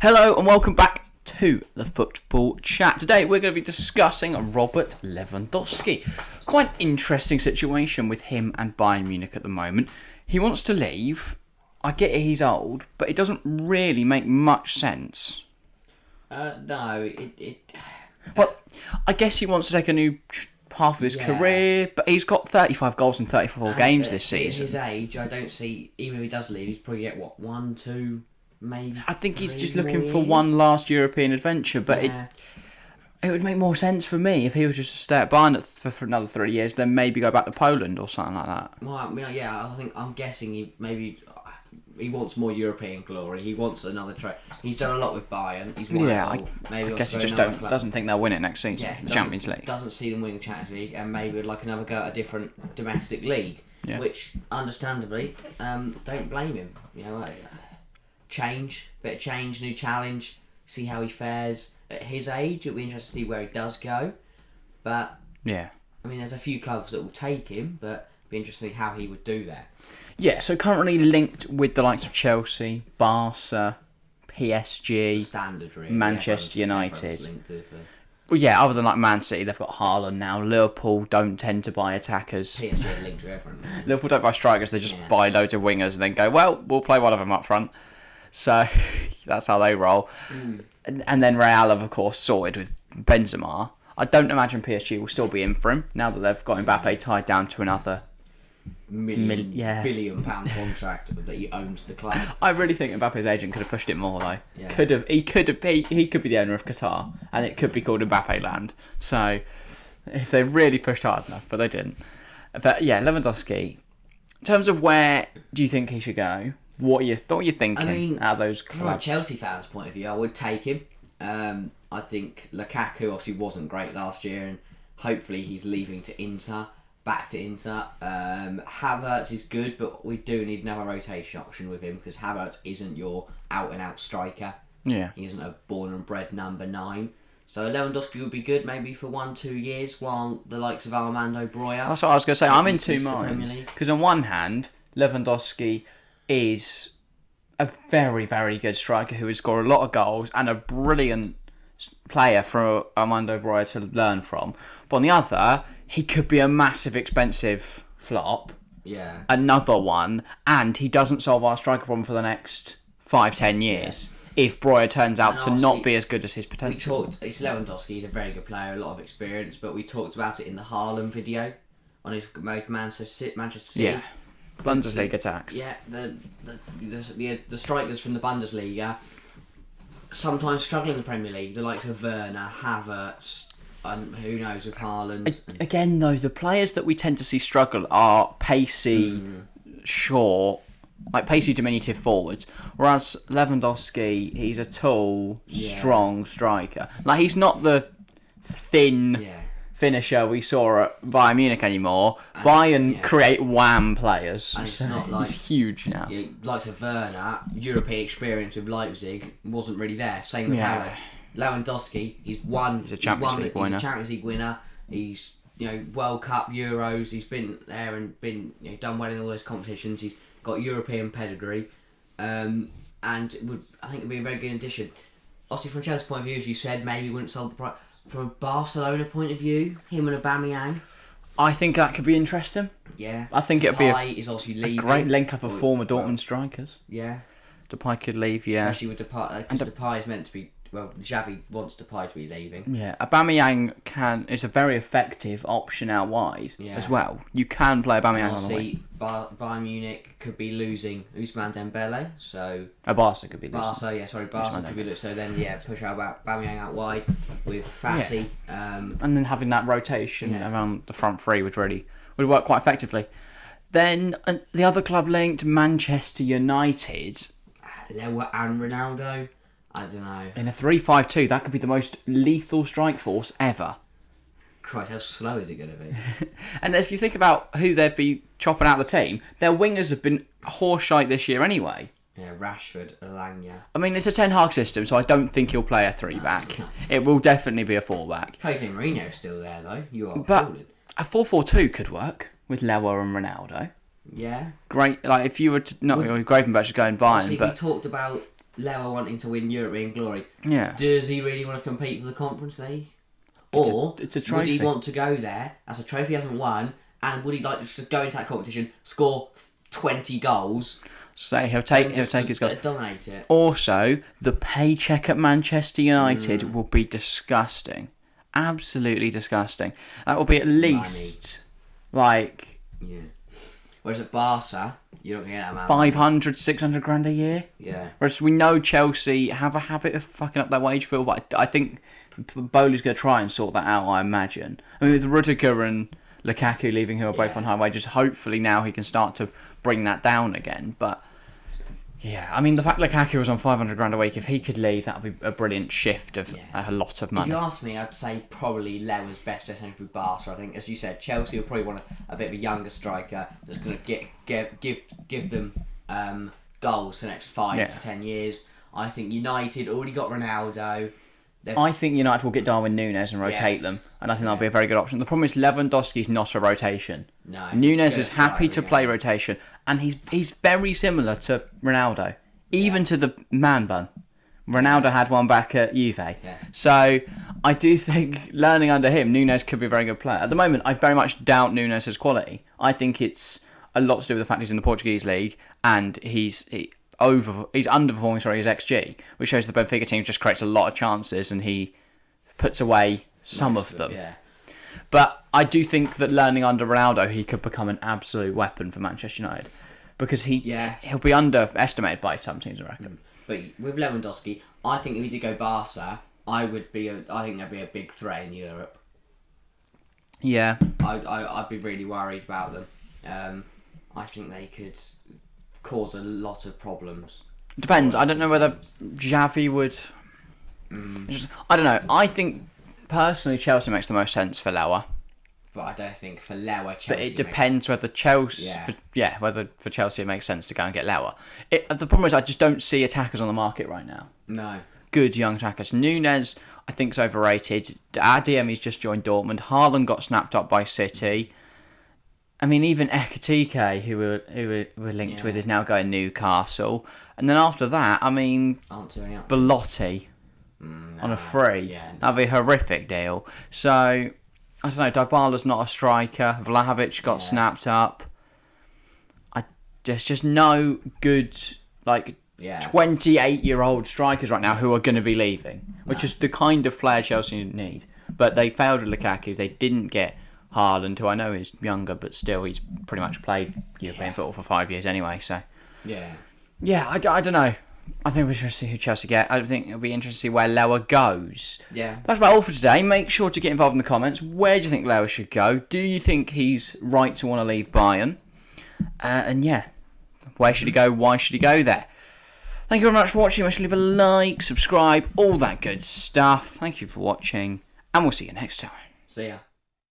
Hello and welcome back to the Football Chat. Today we're going to be discussing Robert Lewandowski. Quite an interesting situation with him and Bayern Munich at the moment. He wants to leave. I get it, he's old, but it doesn't really make much sense. No. Well, I guess he wants to take a new path of his career, but he's got 35 goals in 34 games this season. At his age, I don't see, even if he does leave, he's probably get, 1, 2... maybe I think he's just more looking for years. one last European adventure, but it would make more sense for me if he was just to stay at Bayern for another 3 years, then maybe go back to Poland or something like that. Well, I'm guessing he wants more European glory. He wants another try. He's done a lot with Bayern. He's won a goal. I guess he just doesn't think they'll win it next season. The Champions League. Doesn't see them winning the Champions League, and maybe would like another go at a different domestic league. Yeah. Which, understandably, don't blame him. You know, bit of change, new challenge. See how he fares at his age. It'll be interesting to see where he does go. But yeah, I mean, there's a few clubs that will take him, but it'll be interesting how he would do that. Yeah, so currently linked with the likes of Chelsea, Barca, PSG, Standard, really. Manchester United. Linked with, Well, yeah, other than like Man City, they've got Haaland now. Liverpool don't tend to buy attackers. PSG are linked with everyone. Liverpool don't buy strikers, they just buy loads of wingers and then go, well, we'll play one of them up front. So that's how they roll. And then Real have, of course, sorted with Benzema. I don't imagine PSG will still be in for him now that they've got Mbappe tied down to another billion pound contract that he owns the club. I really think Mbappe's agent could have pushed it more though. Yeah. He could be the owner of Qatar, and it could be called Mbappe Land. So if they really pushed hard enough, but they didn't. But yeah, Lewandowski. In terms of where do you think he should go? What are you thinking out of those clubs? From a Chelsea fans' point of view, I would take him. I think Lukaku obviously wasn't great last year, and hopefully he's leaving to Inter. Back to Inter. Havertz is good, but we do need another rotation option with him because Havertz isn't your out-and-out striker. Yeah. He isn't a born and bred number 9. So Lewandowski would be good maybe for 1-2 years while the likes of Armando Broja. That's what I was going to say. I'm in two minds. Because on one hand, Lewandowski is a very, very good striker who has scored a lot of goals and a brilliant player for Armando Broja to learn from. But on the other, he could be a massive, expensive flop. Yeah. Another one, and he doesn't solve our striker problem for the next 5-10 years. If Broja turns out to not be as good as his potential. It's Lewandowski, he's a very good player, a lot of experience, but we talked about it in the Haaland video on his Manchester City. Yeah. Bundesliga attacks. Yeah, the strikers from the Bundesliga sometimes struggle in the Premier League. The likes of Werner, Havertz, and who knows with Haaland. Again, though, the players that we tend to see struggle are pacey, short, like pacey, diminutive forwards. Whereas Lewandowski, he's a tall, strong striker. Like he's not the thin finisher we saw at Bayern Munich anymore. And Bayern create wham players. And it's not like he's huge now. Yeah, likes of Werner, European experience with Leipzig wasn't really there. Same with Havertz. Lewandowski, he's a Champions League winner. He's a Champions League winner. He's World Cup, Euros. He's been there and been done well in all those competitions. He's got European pedigree, and I think it'd be a very good addition. Obviously, from Chelsea's point of view, as you said, maybe wouldn't solve the price. From a Barcelona point of view, him and Aubameyang. I think that could be interesting. Yeah. I think it'd be a great link-up of former Dortmund strikers. Yeah. Depay could leave, Especially with Depay, because Depay is meant to be... Well, Xavi wants Depay to be leaving. Yeah, Aubameyang is a very effective option out wide as well. You can play Aubameyang on the wing. Bayern Munich could be losing Ousmane Dembele, so... Barca could be losing. Barca could be losing. So then, push Aubameyang out wide with Fati. Yeah. And then having that rotation around the front three would work quite effectively. Then the other club linked, Manchester United. Lewa and Ronaldo. I don't know. In a 3-5-2, that could be the most lethal strike force ever. Christ, how slow is it going to be? And if you think about who they'd be chopping out the team, their wingers have been horseshite this year anyway. Yeah, Rashford, Alanya. I mean, it's a Ten Hag system, so I don't think he'll play a 3-back. It will definitely be a 4-back. Jose Mourinho's still there, though. But a 4-4-2 could work with Lewa and Ronaldo. Yeah. Great. Like, if you were to... Not Gravenberch is going Bayern, but... we talked about Lewa wanting to win European glory. Yeah. Does he really want to compete for the Conference League? Or it's a trophy. Would he want to go there as a trophy he hasn't won, and would he like to go into that competition, score 20 goals? So he'll take his goals. Dominate it. Also, the paycheck at Manchester United will be disgusting. Absolutely disgusting. That will be at least like Whereas at Barca, you're not going to get that amount. 500, 600 grand a year. Yeah. Whereas we know Chelsea have a habit of fucking up their wage bill, but I think Bowley's going to try and sort that out, I imagine. I mean, with Rudiger and Lukaku leaving, who are both on high wages, hopefully now he can start to bring that down again. But yeah, I mean, the fact Lukaku was on 500 grand a week, if he could leave, that would be a brilliant shift of a lot of money. If you ask me, I'd say probably Lewa's best destination would be Barca. I think, as you said, Chelsea will probably want a bit of a younger striker that's going to give them goals for the next 5 to 10 years. I think United already got Ronaldo. I think United will get Darwin Núñez and rotate them, and I think that'll be a very good option. The problem is Lewandowski's not a rotation. No, Núñez is happy to play rotation, and he's very similar to Ronaldo, even to the man bun. Ronaldo had one back at Juve. Yeah. So I do think learning under him, Núñez could be a very good player. At the moment, I very much doubt Núñez's quality. I think it's a lot to do with the fact he's in the Portuguese league, and he's underperforming his XG, which shows the Benfica team just creates a lot of chances and he puts away some of them. Yeah. But I do think that learning under Ronaldo, he could become an absolute weapon for Manchester United because he'll be underestimated by some teams, I reckon. But with Lewandowski, I think if he did go Barca, I think there'd be a big threat in Europe. Yeah. I'd be really worried about them. I think they could cause a lot of problems. Depends. I don't know whether Xavi would. I don't know. I think personally Chelsea makes the most sense for Lewa. But I don't think for Lewa, Chelsea. But it depends whether Chelsea, whether for Chelsea it makes sense to go and get Lewa. The problem is I just don't see attackers on the market right now. No. Good young attackers. Núñez, I think, is overrated. Adeyemi's just joined Dortmund. Haaland got snapped up by City. I mean, even Ekitike, who we're linked with, is now going Newcastle. And then after that, I mean, Belotti on a free. Yeah, that'd be a horrific deal. So, I don't know, Dybala's not a striker. Vlahovic got snapped up. There's just no good, 28-year-old strikers right now who are going to be leaving, which is the kind of player Chelsea need. But they failed with Lukaku. They didn't get Haaland, who I know is younger, but still he's pretty much played European football for 5 years anyway. So I don't know. I think we should see who Chelsea get. I think it'll be interesting to see where Lewa goes. Yeah. That's about all for today. Make sure to get involved in the comments. Where do you think Lewa should go? Do you think he's right to want to leave Bayern? Where should he go? Why should he go there? Thank you very much for watching. Make sure to leave a like, subscribe, all that good stuff. Thank you for watching, and we'll see you next time. See ya.